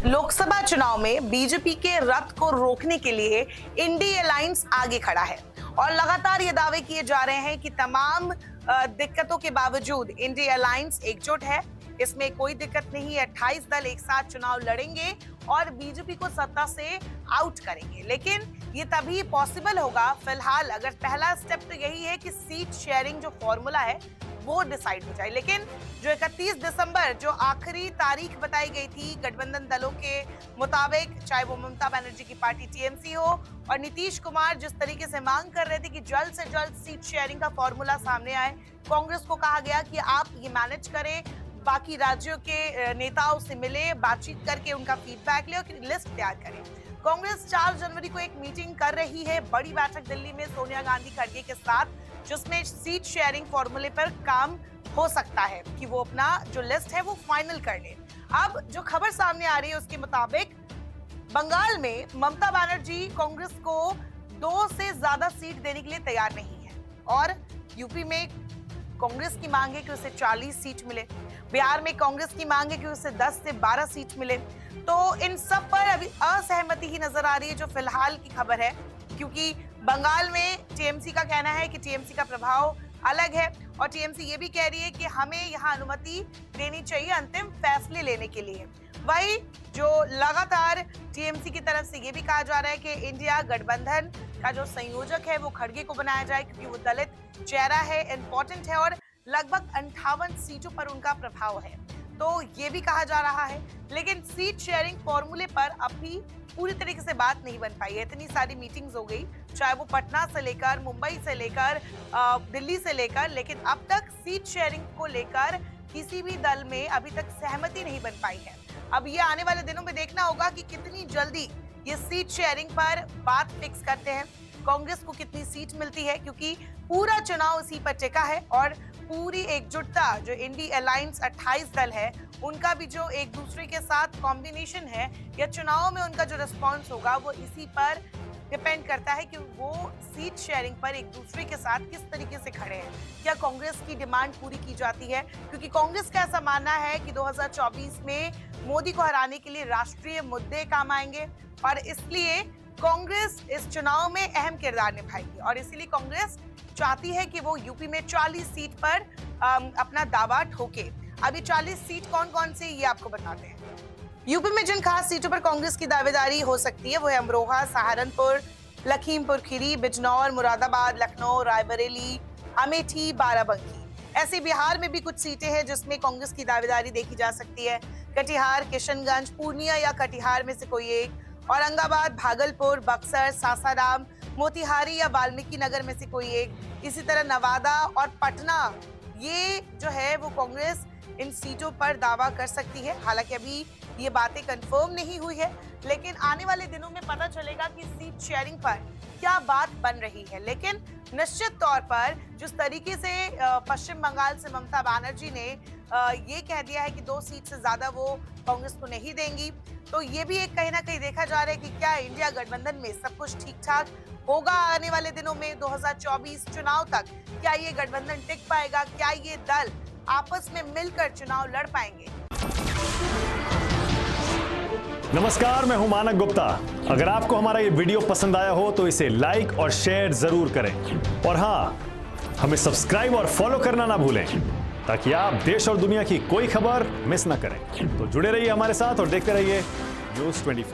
लोकसभा चुनाव में बीजेपी के रथ को रोकने के लिए इंडी अलायंस आगे खड़ा है और लगातार ये दावे किए जा रहे हैं कि तमाम दिक्कतों के बावजूद इंडी अलायंस एकजुट है। इसमें कोई दिक्कत नहीं है, 28 दल एक साथ चुनाव लड़ेंगे और बीजेपी को सत्ता से आउट करेंगे। लेकिन ये तभी पॉसिबल होगा फिलहाल अगर पहला स्टेप तो यही है कि सीट शेयरिंग जो फॉर्मूला है वो डिसाइड हो जाए। लेकिन जो 31 दिसंबर जो आखिरी तारीख बताई गई थी गठबंधन दलों के मुताबिक, चाहे वो ममता बनर्जी की पार्टी टीएमसी हो और नीतीश कुमार जिस तरीके से मांग कर रहे थे कि जल्द से जल्द सीट शेयरिंग का फॉर्मूला सामने आए, कांग्रेस को कहा गया कि आप ये मैनेज करें, बाकी राज्यों के नेताओं से मिले, बातचीत करके उनका फीडबैक ले और लिस्ट तैयार करें। कांग्रेस 4 जनवरी को एक मीटिंग कर रही है, बड़ी बैठक दिल्ली में सोनिया गांधी खड़गे के साथ, जिसमें सीट शेयरिंग फॉर्मूले पर काम हो सकता है कि वो अपना जो लिस्ट है वो फाइनल कर ले। अब जो खबर सामने आ रही है उसके मुताबिक बंगाल में ममता बनर्जी कांग्रेस को 2 से ज्यादा सीट देने के लिए तैयार नहीं है और यूपी में कांग्रेस की मांग है कि उसे 40 सीट मिले, बिहार में कांग्रेस की मांग है कि उसे 10 से 12 सीट मिले। तो इन सब पर अभी असहमति ही नजर आ रही है जो फिलहाल की खबर है, क्योंकि बंगाल में टीएमसी का कहना है कि टीएमसी का प्रभाव अलग है और टीएमसी ये भी कह रही है कि हमें यहाँ अनुमति देनी चाहिए अंतिम फैसले लेने के लिए। वही जो लगातार टीएमसी की तरफ से ये भी कहा जा रहा है कि इंडिया गठबंधन का जो संयोजक है वो खड़गे को बनाया जाए, क्योंकि वो दलित चेहरा है, इंपॉर्टेंट है और लगभग 58 सीटों पर उनका प्रभाव है। तो ये भी कहा जा रहा है। लेकिन सीट शेयरिंग फॉर्मूले पर अभी पूरी तरीके से बात नहीं बन पाई है। इतनी सारी मीटिंग्स हो गई, चाहे वो पटना से लेकर, मुंबई से लेकर, दिल्ली से लेकर, लेकिन अब तक सीट शेयरिंग को लेकर किसी भी दल में अभी तक सहमति नहीं बन पाई है। अब ये आने वाले दिनों में देखना होगा कि कितनी जल्दी ये सीट शेयरिंग पर बात फिक्स करते हैं, कांग्रेस को कितनी सीट मिलती है, क्योंकि पूरा चुनाव इसी पर टिका है और पूरी एकजुटता जो इंडी अलायंस 28 दल है उनका भी जो एक दूसरे के साथ कॉम्बिनेशन है या चुनाव में उनका जो रिस्पॉन्स होगा वो इसी पर डिपेंड करता है कि वो सीट शेयरिंग पर एक दूसरे के साथ किस तरीके से खड़े हैं। क्या कांग्रेस की डिमांड पूरी की जाती है, क्योंकि कांग्रेस का ऐसा मानना है कि 2024 में मोदी को हराने के लिए राष्ट्रीय मुद्दे काम आएंगे और इसलिए कांग्रेस इस चुनाव में अहम किरदार निभाएगी और इसीलिए कांग्रेस चाहती है कि वो यूपी में 40 सीट पर अपना दावा ठोके। अभी 40 सीट कौन कौन सी ये आपको बताते हैं। यूपी में जिन खास सीटों पर कांग्रेस की दावेदारी हो सकती है वो है अमरोहा, सहारनपुर, लखीमपुर खीरी, बिजनौर, मुरादाबाद, लखनऊ, रायबरेली, अमेठी, बाराबंकी। ऐसे बिहार में भी कुछ सीटें हैं जिसमें कांग्रेस की दावेदारी देखी जा सकती है। कटिहार, किशनगंज, पूर्णिया या कटिहार में से कोई एक, औरंगाबाद, भागलपुर, बक्सर, सासाराम, मोतिहारी या वाल्मीकि नगर में से कोई एक। इसी तरह नवादा और पटना, ये जो है वो कांग्रेस इन सीटों पर दावा कर सकती है। हालांकि अभी ये बातें कंफर्म नहीं हुई है, लेकिन आने वाले दिनों में पता चलेगा कि सीट शेयरिंग पर क्या बात बन रही है। लेकिन निश्चित तौर पर जिस तरीके से पश्चिम बंगाल से ममता बनर्जी ने ये कह दिया है कि 2 सीट से ज्यादा वो कांग्रेस को नहीं देंगी, तो ये भी एक कहीं ना कहीं देखा जा रहा है कि क्या इंडिया गठबंधन में सब कुछ ठीक ठाक होगा आने वाले दिनों में 2024 चुनाव तक। क्या ये गठबंधन टिक पाएगा, क्या ये दल आपस में मिलकर चुनाव लड़ पाएंगे। नमस्कार, मैं हूं मानक गुप्ता। अगर आपको हमारा ये वीडियो पसंद आया हो तो इसे लाइक और शेयर जरूर करें और हां, हमें सब्सक्राइब और फॉलो करना ना भूलें ताकि आप देश और दुनिया की कोई खबर मिस ना करें। तो जुड़े रहिए हमारे साथ और देखते रहिए न्यूज़ 24।